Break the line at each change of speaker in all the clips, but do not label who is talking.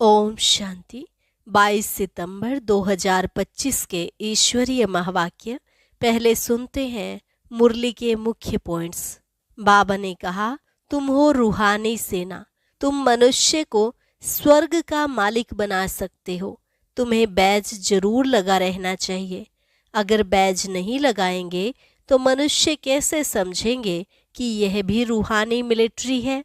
ओम शांति। 22 सितंबर 2025 के ईश्वरीय महावाक्य पहले सुनते हैं मुरली के मुख्य पॉइंट्स। बाबा ने कहा, तुम हो रूहानी सेना, तुम मनुष्य को स्वर्ग का मालिक बना सकते हो। तुम्हें बैज जरूर लगा रहना चाहिए। अगर बैज नहीं लगाएंगे तो मनुष्य कैसे समझेंगे कि यह भी रूहानी मिलिट्री है।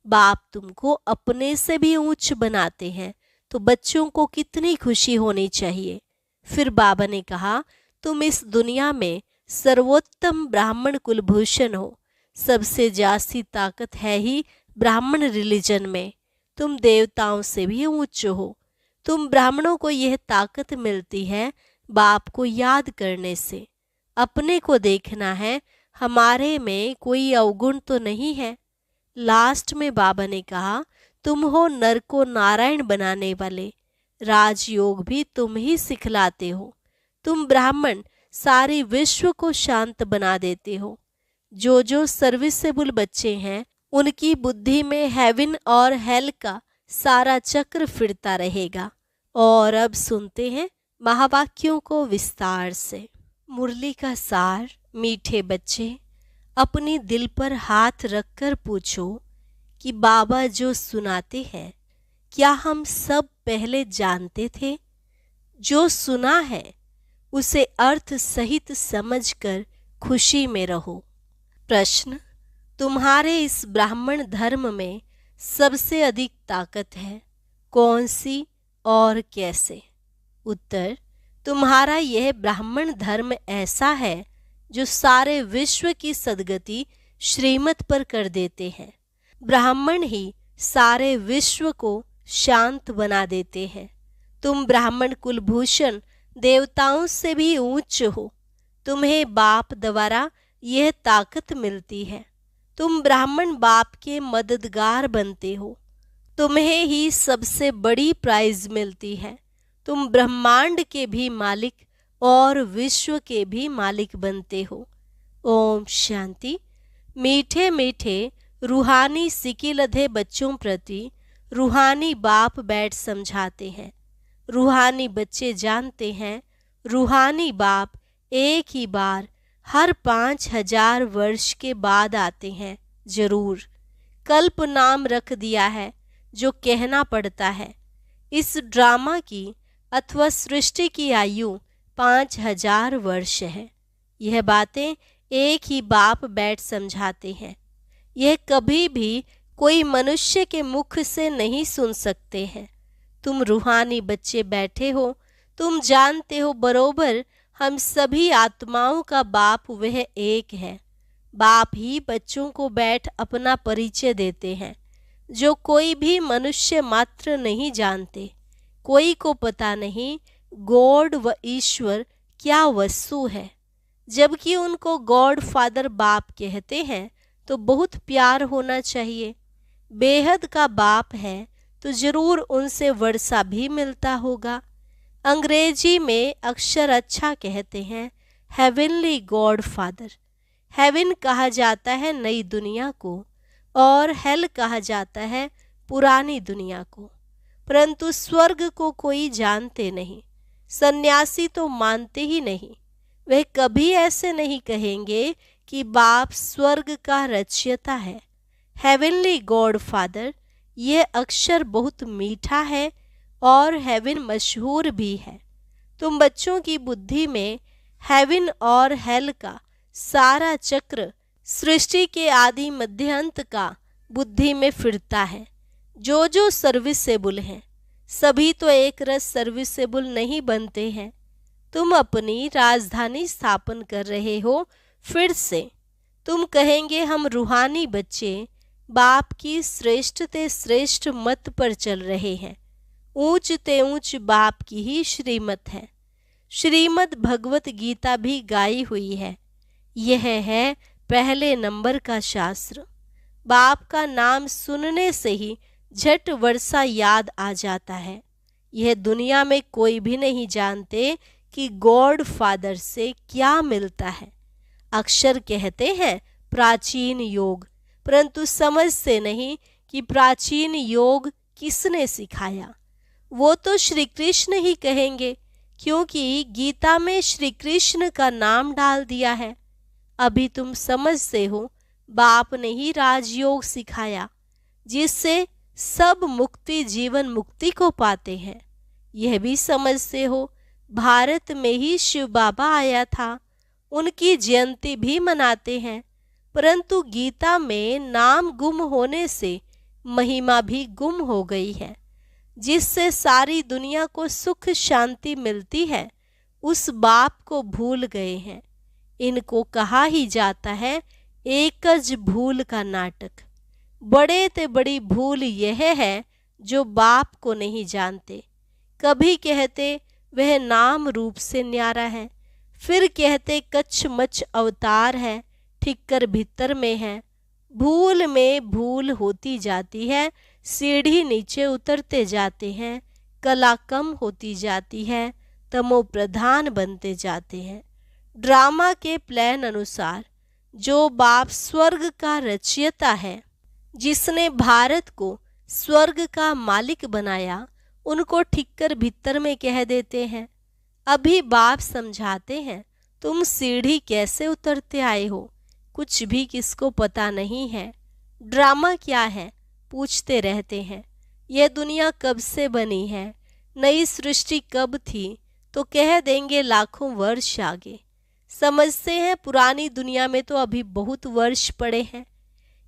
बाप तुमको अपने से भी ऊंच बनाते हैं तो बच्चों को कितनी खुशी होनी चाहिए। फिर बाबा ने कहा, तुम इस दुनिया में सर्वोत्तम ब्राह्मण कुलभूषण हो। सबसे जास्ती ताकत है ही ब्राह्मण रिलीजन में। तुम देवताओं से भी ऊंच हो। तुम ब्राह्मणों को यह ताकत मिलती है बाप को याद करने से। अपने को देखना है, हमारे में कोई अवगुण तो नहीं है। लास्ट में बाबा ने कहा, तुम हो नर को नारायण बनाने वाले। राजयोग भी तुम ही सिखलाते हो। तुम ब्राह्मण सारे विश्व को शांत बना देते हो। जो सर्विसेबल बच्चे हैं उनकी बुद्धि में हेवन और हेल का सारा चक्र फिरता रहेगा। और अब सुनते हैं महावाक्यों को विस्तार से। मुरली का सार। मीठे बच्चे, अपनी दिल पर हाथ रखकर पूछो कि बाबा जो सुनाते हैं क्या हम सब पहले जानते थे? जो सुना है उसे अर्थ सहित समझकर खुशी में रहो। प्रश्न, तुम्हारे इस ब्राह्मण धर्म में सबसे अधिक ताकत है, कौन सी और कैसे? उत्तर, तुम्हारा यह ब्राह्मण धर्म ऐसा है जो सारे विश्व की सद्गति श्रीमत पर कर देते हैं। ब्राह्मण ही सारे विश्व को शांत बना देते हैं। तुम ब्राह्मण कुलभूषण देवताओं से भी ऊंच हो। तुम्हें बाप द्वारा यह ताकत मिलती है। तुम ब्राह्मण बाप के मददगार बनते हो। तुम्हें ही सबसे बड़ी प्राइज मिलती है। तुम ब्रह्मांड के भी मालिक और विश्व के भी मालिक बनते हो। ओम शांति। मीठे मीठे रूहानी सिकी लधे बच्चों प्रति रूहानी बाप बैठ समझाते हैं। रूहानी बच्चे जानते हैं रूहानी बाप एक ही बार हर 5000 वर्ष के बाद आते हैं। जरूर कल्प नाम रख दिया है जो कहना पड़ता है। इस ड्रामा की अथवा सृष्टि की आयु 5000 वर्ष है। यह बातें एक ही बाप बैठ समझाते हैं। यह कभी भी कोई मनुष्य के मुख से नहीं सुन सकते हैं। तुम रूहानी बच्चे बैठे हो, तुम जानते हो बरोबर हम सभी आत्माओं का बाप वह एक है। बाप ही बच्चों को बैठ अपना परिचय देते हैं जो कोई भी मनुष्य मात्र नहीं जानते। कोई को पता नहीं गॉड व ईश्वर क्या वस्तु है। जबकि उनको गॉड फादर बाप कहते हैं तो बहुत प्यार होना चाहिए। बेहद का बाप है तो जरूर उनसे वर्षा भी मिलता होगा। अंग्रेजी में अक्षर अच्छा कहते हैं हेवनली गॉड फादर। हेवन कहा जाता है नई दुनिया को और हेल कहा जाता है पुरानी दुनिया को। परंतु स्वर्ग को कोई जानते नहीं। सन्यासी तो मानते ही नहीं। वह कभी ऐसे नहीं कहेंगे कि बाप स्वर्ग का रचयिता है। हेवनली गॉड फादर, यह अक्षर बहुत मीठा है और हेवन मशहूर भी है। तुम बच्चों की बुद्धि में हेवन और हेल का सारा चक्र सृष्टि के आदि मध्य अंत का बुद्धि में फिरता है। जो सर्विसेबल हैं सभी तो एक रस सर्विसेबल नहीं बनते हैं। तुम अपनी राजधानी स्थापन कर रहे हो। फिर से तुम कहेंगे हम रूहानी बच्चे बाप की श्रेष्ठ ते श्रेष्ठ मत पर चल रहे हैं। ऊंच ते ऊंच बाप की ही श्रीमत है। श्रीमद् भगवत गीता भी गाई हुई है। यह है पहले नंबर का शास्त्र। बाप का नाम सुनने से ही झट वर्षा याद आ जाता है। यह दुनिया में कोई भी नहीं जानते कि गॉड फादर से क्या मिलता है। अक्षर कहते हैं प्राचीन योग, परंतु समझते नहीं कि प्राचीन योग किसने सिखाया। वो तो श्री कृष्ण ही कहेंगे, क्योंकि गीता में श्री कृष्ण का नाम डाल दिया है। अभी तुम समझते हो, बाप ने ही राजयोग सिखाया, जिससे सब मुक्ति जीवन मुक्ति को पाते हैं। यह भी समझते हो, भारत में ही शिव बाबा आया था, उनकी जयंती भी मनाते हैं। परंतु गीता में नाम गुम होने से महिमा भी गुम हो गई है, जिससे सारी दुनिया को सुख शांति मिलती है, उस बाप को भूल गए हैं। इनको कहा ही जाता है एकज भूल का नाटक। बड़े ते बड़ी भूल यह है जो बाप को नहीं जानते। कभी कहते वह नाम रूप से न्यारा है, फिर कहते कच्छ मच्छ अवतार है, ठिक्कर भीतर में है। भूल में भूल होती जाती है, सीढ़ी नीचे उतरते जाते हैं, कला कम होती जाती है, तमो प्रधान बनते जाते हैं। ड्रामा के प्लान अनुसार जो बाप स्वर्ग का रचयिता है, जिसने भारत को स्वर्ग का मालिक बनाया, उनको ठिक्कर भीतर में कह देते हैं। अभी बाप समझाते हैं, तुम सीढ़ी कैसे उतरते आए हो, कुछ भी किसको पता नहीं है। ड्रामा क्या है पूछते रहते हैं। यह दुनिया कब से बनी है, नई सृष्टि कब थी, तो कह देंगे लाखों वर्ष आगे। समझते हैं पुरानी दुनिया में तो अभी बहुत वर्ष पड़े हैं।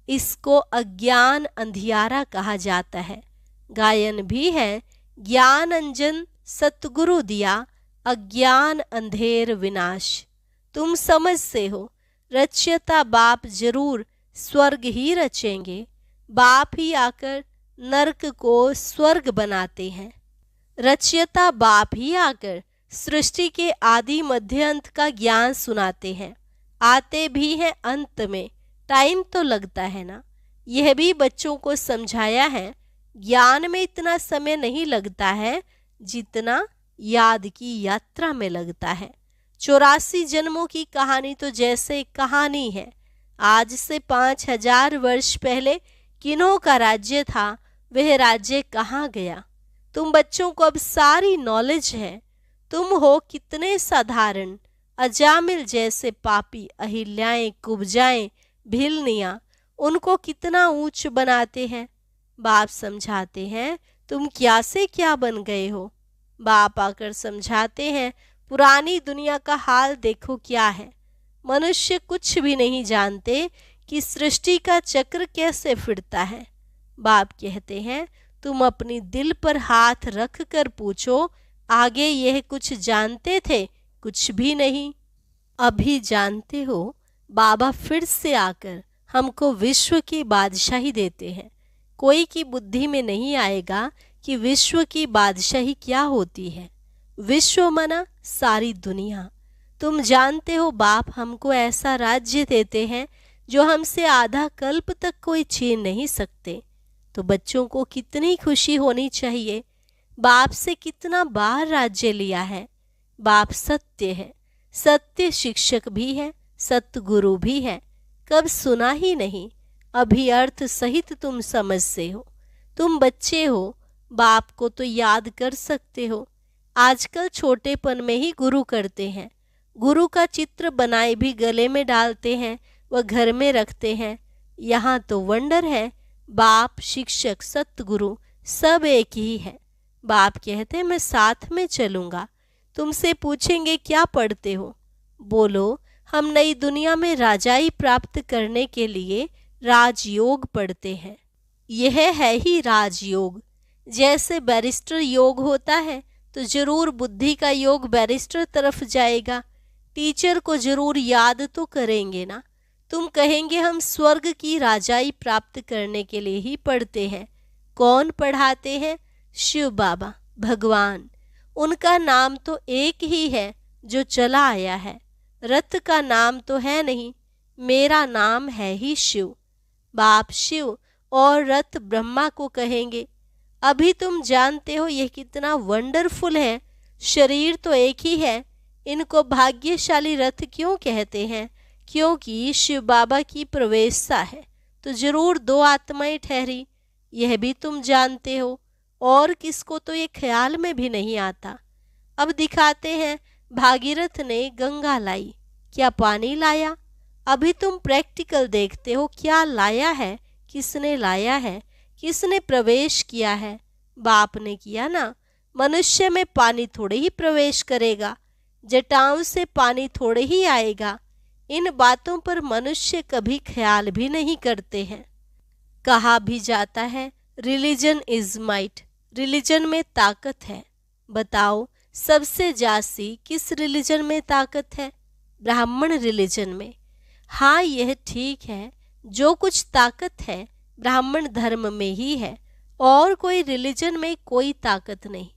इसको अज्ञान अंधियारा कहा जाता है। गायन भी है, ज्ञान अंजन सतगुरु दिया, अज्ञान अंधेर विनाश। तुम समझते हो, रचयिता बाप जरूर स्वर्ग ही रचेंगे। बाप ही आकर नरक को स्वर्ग बनाते हैं। रचयिता बाप ही आकर सृष्टि के आदि मध्य अंत का ज्ञान सुनाते हैं। आते भी हैं अंत में, टाइम तो लगता है ना। यह भी बच्चों को समझाया है, ज्ञान में इतना समय नहीं लगता है जितना याद की यात्रा में लगता है। 84 जन्मों की कहानी तो जैसे कहानी है। आज से 5000 वर्ष पहले किन्हों का राज्य था, वह राज्य कहाँ गया। तुम बच्चों को अब सारी नॉलेज है। तुम हो कितने साधारण, अजामिल जैसे पापी, अहिल्याएं, कुब्जाएं, भिलनियां, उनको कितना ऊंच बनाते हैं। बाप समझाते हैं, तुम क्या से क्या बन गए हो। बाप आकर समझाते हैं, पुरानी दुनिया का हाल देखो क्या है। मनुष्य कुछ भी नहीं जानते कि सृष्टि का चक्र कैसे फिरता है। बाप कहते हैं, तुम अपनी दिल पर हाथ रख कर पूछो, आगे यह कुछ जानते थे, कुछ भी नहीं। अभी जानते हो, बाबा फिर से आकर हमको विश्व की बादशाही देते हैं। कोई की बुद्धि में नहीं आएगा कि विश्व की बादशाही क्या होती है। विश्व मना सारी दुनिया। तुम जानते हो, बाप हमको ऐसा राज्य देते हैं जो हमसे आधा कल्प तक कोई छीन नहीं सकते। तो बच्चों को कितनी खुशी होनी चाहिए। बाप से कितना बार राज्य लिया है। बाप सत्य है, सत्य शिक्षक भी है, सत्य गुरु भी है। कब सुना ही नहीं, अभी अर्थ सहित तुम समझते हो। तुम बच्चे हो, बाप को तो याद कर सकते हो। आजकल छोटेपन में ही गुरु करते हैं। गुरु का चित्र बनाए भी गले में डालते हैं, वह घर में रखते हैं। यहाँ तो वंडर है, बाप शिक्षक सतगुरु सब एक ही है। बाप कहते मैं साथ में चलूँगा। तुमसे पूछेंगे क्या पढ़ते हो, बोलो हम नई दुनिया में राजाई प्राप्त करने के लिए राजयोग पढ़ते हैं। यह है ही राजयोग। जैसे बैरिस्टर योग होता है तो जरूर बुद्धि का योग बैरिस्टर तरफ जाएगा। टीचर को जरूर याद तो करेंगे ना। तुम कहेंगे हम स्वर्ग की राजाई प्राप्त करने के लिए ही पढ़ते हैं। कौन पढ़ाते हैं? शिव बाबा, भगवान। उनका नाम तो एक ही है जो चला आया है। रथ का नाम तो है नहीं, मेरा नाम है ही शिव। बाप शिव और रथ ब्रह्मा को कहेंगे। अभी तुम जानते हो यह कितना वंडरफुल है। शरीर तो एक ही है, इनको भाग्यशाली रथ क्यों कहते हैं? क्योंकि शिव बाबा की प्रवेशता है तो जरूर दो आत्माएं ठहरी। यह भी तुम जानते हो। और किसको तो ये ख्याल में भी नहीं आता। अब दिखाते हैं भागीरथ ने गंगा लाई, क्या पानी लाया? अभी तुम प्रैक्टिकल देखते हो, क्या लाया है, किसने लाया है, किसने प्रवेश किया है? बाप ने किया ना। मनुष्य में पानी थोड़े ही प्रवेश करेगा, जटाओं से पानी थोड़े ही आएगा। इन बातों पर मनुष्य कभी ख्याल भी नहीं करते हैं। कहा भी जाता है रिलीजन इज माइट, रिलीजन में ताकत है। बताओ सबसे जास्ती किस रिलीजन में ताकत है? ब्राह्मण रिलीजन में। हाँ, यह ठीक है, जो कुछ ताकत है ब्राह्मण धर्म में ही है, और कोई रिलीजन में कोई ताकत नहीं।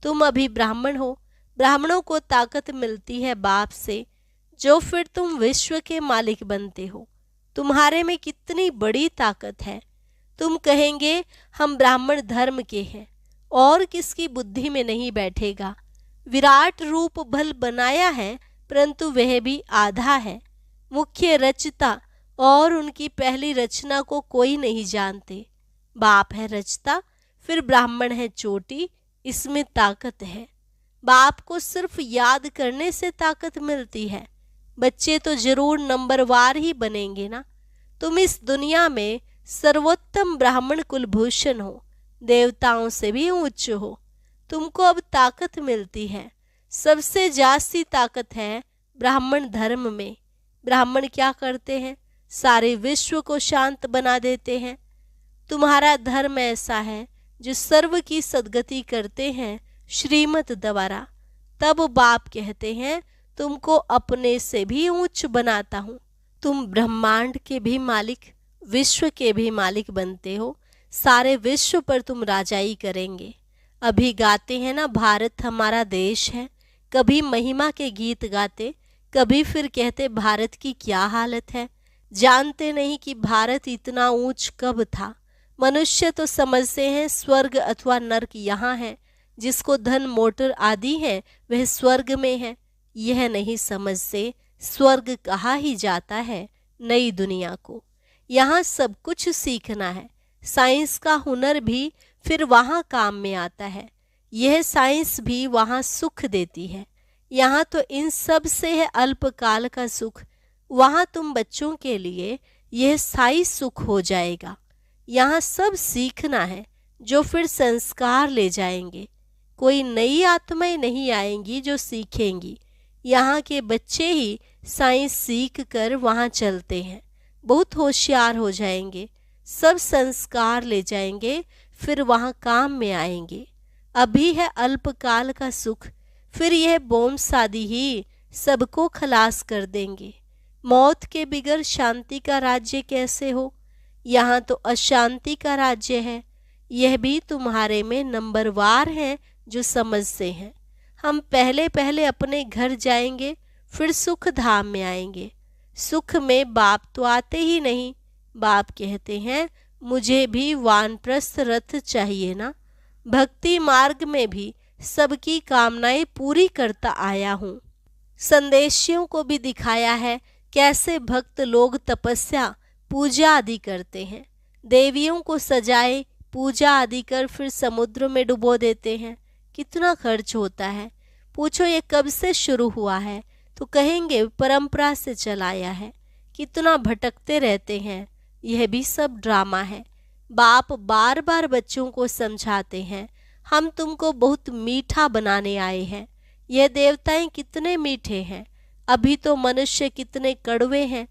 तुम अभी ब्राह्मण हो, ब्राह्मणों को ताकत मिलती है बाप से, जो फिर तुम विश्व के मालिक बनते हो। तुम्हारे में कितनी बड़ी ताकत है। तुम कहेंगे हम ब्राह्मण धर्म के हैं, और किसकी बुद्धि में नहीं बैठेगा। विराट रूप भल बनाया है, परंतु वह भी आधा है। मुख्य रचता और उनकी पहली रचना को कोई नहीं जानते। बाप है रचता, फिर ब्राह्मण है चोटी, इसमें ताकत है। बाप को सिर्फ याद करने से ताकत मिलती है। बच्चे तो जरूर नंबरवार ही बनेंगे ना। तुम इस दुनिया में सर्वोत्तम ब्राह्मण कुलभूषण हो, देवताओं से भी उच्च हो। तुमको अब ताकत मिलती है, सबसे जास्ती ताकत है ब्राह्मण धर्म में। ब्राह्मण क्या करते हैं? सारे विश्व को शांत बना देते हैं। तुम्हारा धर्म ऐसा है जो सर्व की सद्गति करते हैं श्रीमत द्वारा। तब बाप कहते हैं तुमको अपने से भी ऊंच बनाता हूँ। तुम ब्रह्मांड के भी मालिक, विश्व के भी मालिक बनते हो। सारे विश्व पर तुम राजाई करेंगे। अभी गाते हैं ना भारत हमारा देश है, कभी महिमा के गीत गाते, कभी फिर कहते भारत की क्या हालत है। जानते नहीं कि भारत इतना ऊंच कब था। मनुष्य तो समझते हैं स्वर्ग अथवा नर्क यहाँ है, जिसको धन मोटर आदि है वह स्वर्ग में है। यह नहीं समझते स्वर्ग कहा ही जाता है नई दुनिया को। यहाँ सब कुछ सीखना है। साइंस का हुनर भी फिर वहाँ काम में आता है। यह साइंस भी वहाँ सुख देती है। यहाँ तो इन सब से है अल्पकाल का सुख, वहाँ तुम बच्चों के लिए यह स्थायी सुख हो जाएगा। यहाँ सब सीखना है, जो फिर संस्कार ले जाएंगे। कोई नई आत्माएं नहीं आएंगी जो सीखेंगी। यहाँ के बच्चे ही साइंस सीख कर वहाँ चलते हैं, बहुत होशियार हो जाएंगे, सब संस्कार ले जाएंगे, फिर वहाँ काम में आएंगे। अभी है अल्पकाल का सुख, फिर यह बोम शादी ही सबको खलास कर देंगे। मौत के बिगर शांति का राज्य कैसे हो? यहाँ तो अशांति का राज्य है। यह भी तुम्हारे में नंबरवार है जो समझते हैं। हम पहले पहले अपने घर जाएंगे, फिर सुख धाम में आएंगे। सुख में बाप तो आते ही नहीं। बाप कहते हैं मुझे भी वानप्रस्थ रथ चाहिए ना। भक्ति मार्ग में भी सबकी कामनाएं पूरी करता आया हूँ। संदेशियों को भी दिखाया है कैसे भक्त लोग तपस्या पूजा आदि करते हैं। देवियों को सजाए पूजा आदि कर फिर समुद्र में डुबो देते हैं। कितना खर्च होता है। पूछो ये कब से शुरू हुआ है, तो कहेंगे परंपरा से चलाया है। कितना भटकते रहते हैं। यह भी सब ड्रामा है। बाप बार बार बच्चों को समझाते हैं हम तुमको बहुत मीठा बनाने आए हैं। यह देवताएं कितने मीठे हैं, अभी तो मनुष्य कितने कड़वे हैं।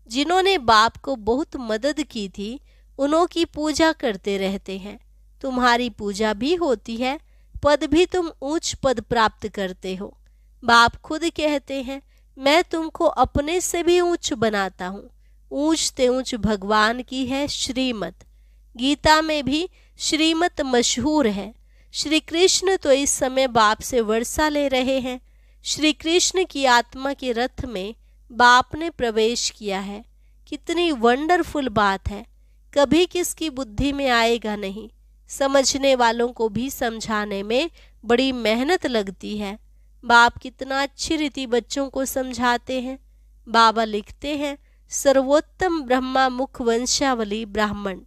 जिन्होंने बाप को बहुत मदद की थी उन्हों की पूजा करते रहते हैं। तुम्हारी पूजा भी होती है, पद भी तुम ऊंच पद प्राप्त करते हो। बाप खुद कहते हैं मैं तुमको अपने से भी ऊंच बनाता हूँ। ऊंच ते ऊंच भगवान की है श्रीमत। गीता में भी श्रीमत मशहूर है। श्री कृष्ण तो इस समय बाप से वर्षा ले रहे हैं। श्री कृष्ण की आत्मा के रथ में बाप ने प्रवेश किया है। कितनी वंडरफुल बात है। कभी किसकी बुद्धि में आएगा नहीं। समझने वालों को भी समझाने में बड़ी मेहनत लगती है। बाप कितना अच्छी रीति बच्चों को समझाते हैं। बाबा लिखते हैं सर्वोत्तम ब्रह्मा मुख वंशावली ब्राह्मण।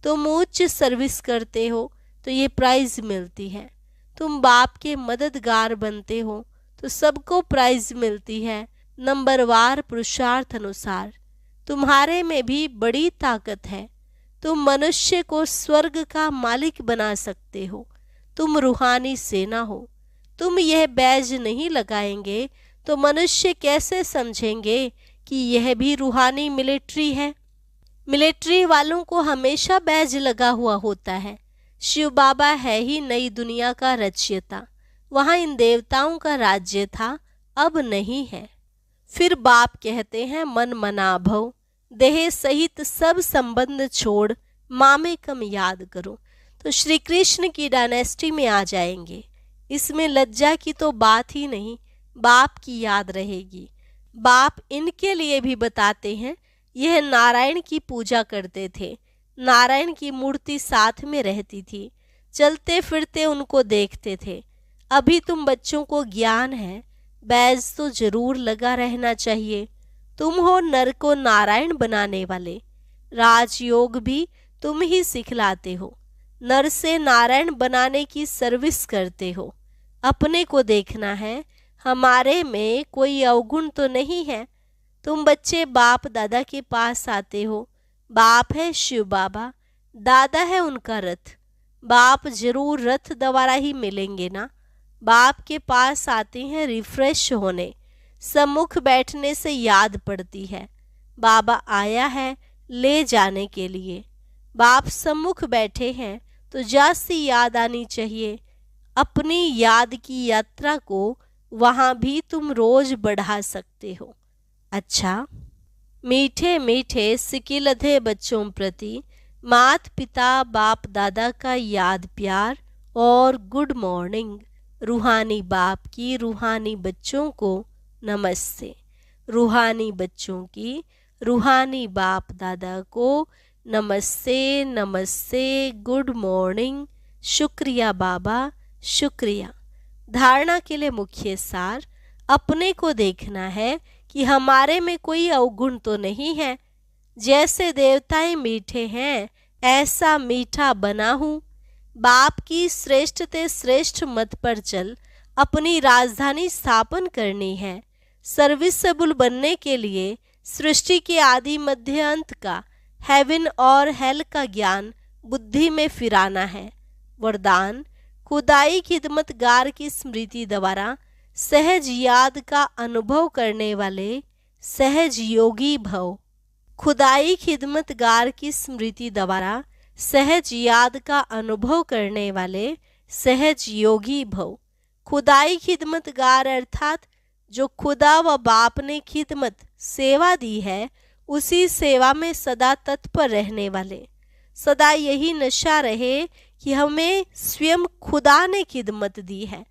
तुम उच्च सर्विस करते हो तो ये प्राइज मिलती है। तुम बाप के मददगार बनते हो तो सबको प्राइज मिलती है नंबरवार पुरुषार्थ अनुसार। तुम्हारे में भी बड़ी ताकत है। तुम मनुष्य को स्वर्ग का मालिक बना सकते हो। तुम रूहानी सेना हो। तुम यह बैज नहीं लगाएंगे तो मनुष्य कैसे समझेंगे कि यह भी रूहानी मिलिट्री है। मिलिट्री वालों को हमेशा बैज लगा हुआ होता है। शिव बाबा है ही नई दुनिया का रचयिता। वहाँ इन देवताओं का राज्य था, अब नहीं है। फिर बाप कहते हैं मन मना भव, देह सहित सब संबंध छोड़ मामेकम याद करो। तो श्री कृष्ण की डायनेस्टी में आ जाएंगे। इसमें लज्जा की तो बात ही नहीं, बाप की याद रहेगी। बाप इनके लिए भी बताते हैं, यह नारायण की पूजा करते थे। नारायण की मूर्ति साथ में रहती थी, चलते फिरते उनको देखते थे। अभी तुम बच्चों को ज्ञान है, बैज तो जरूर लगा रहना चाहिए। तुम हो नर को नारायण बनाने वाले। राजयोग भी तुम ही सिखलाते हो। नर से नारायण बनाने की सर्विस करते हो। अपने को देखना है, हमारे में कोई अवगुण तो नहीं है। तुम बच्चे बाप दादा के पास आते हो। बाप है शिव बाबा, दादा है उनका रथ। बाप जरूर रथ द्वारा ही मिलेंगे ना। बाप के पास आते हैं रिफ्रेश होने। सम्मुख बैठने से याद पड़ती है, बाबा आया है ले जाने के लिए। बाप सम्मुख बैठे हैं तो जास्ती याद आनी चाहिए। अपनी याद की यात्रा को वहाँ भी तुम रोज बढ़ा सकते हो। अच्छा, मीठे मीठे सिकिलधे बच्चों प्रति मात पिता बाप दादा का याद प्यार और गुड मॉर्निंग। रूहानी बाप की रूहानी बच्चों को नमस्ते। रूहानी बच्चों की रूहानी बाप दादा को नमस्ते नमस्ते, गुड मॉर्निंग, शुक्रिया बाबा, शुक्रिया। धारणा के लिए मुख्य सार, अपने को देखना है कि हमारे में कोई अवगुण तो नहीं है। जैसे देवताएं मीठे हैं ऐसा मीठा बना हूँ। बाप की श्रेष्ठ ते श्रेष्ठ मत पर चल अपनी राजधानी स्थापन करनी है। सर्विसेबल बनने के लिए सृष्टि के आदि मध्य अंत का, हेवन और हेल का ज्ञान बुद्धि में फिराना है। वरदान, खुदाई खिदमतगार की स्मृति द्वारा सहज याद का अनुभव करने वाले सहज योगी भव। खुदाई खिदमतगार की स्मृति द्वारा सहज याद का अनुभव करने वाले सहज योगी भव। खुदाई खिदमतगार अर्थात जो खुदा व बाप ने खिदमत सेवा दी है, उसी सेवा में सदा तत्पर रहने वाले। सदा यही नशा रहे कि हमें स्वयं खुदा ने खिदमत दी है।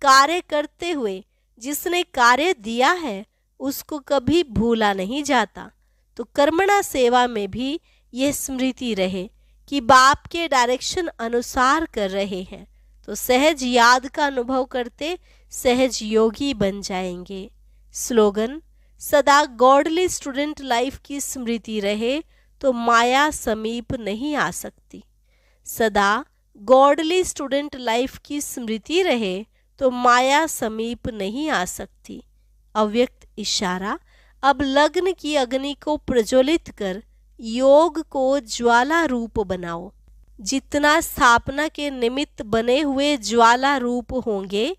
कार्य करते हुए जिसने कार्य दिया है उसको कभी भूला नहीं जाता। तो कर्मणा सेवा में भी ये स्मृति रहे कि बाप के डायरेक्शन अनुसार कर रहे हैं, तो सहज याद का अनुभव करते सहज योगी बन जाएंगे। स्लोगन, सदा गॉडली स्टूडेंट लाइफ की स्मृति रहे तो माया समीप नहीं आ सकती। सदा गॉडली स्टूडेंट लाइफ की स्मृति रहे तो माया समीप नहीं आ सकती। अव्यक्त इशारा, अब लग्न की अग्नि को प्रज्वलित कर योग को ज्वाला रूप बनाओ। जितना स्थापना के निमित्त बने हुए ज्वाला रूप होंगे,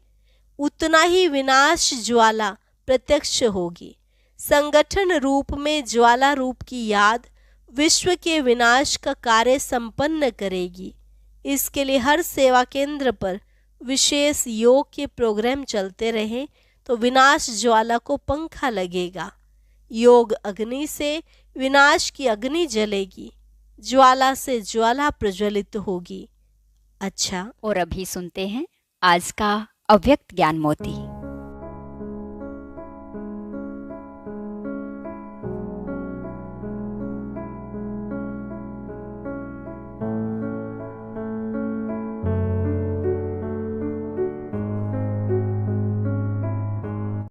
उतना ही विनाश ज्वाला प्रत्यक्ष होगी। संगठन रूप में ज्वाला रूप की याद विश्व के विनाश का कार्य संपन्न करेगी। इसके लिए हर सेवा केंद्र पर विशेष योग के प्रोग्राम चलते रहें तो विनाश ज्वाला को पंखा लगेगा। योग अग्नि से विनाश की अग्नि जलेगी, ज्वाला से ज्वाला प्रज्वलित होगी। अच्छा,
और अभी सुनते हैं आज का अव्यक्त ज्ञान मोती।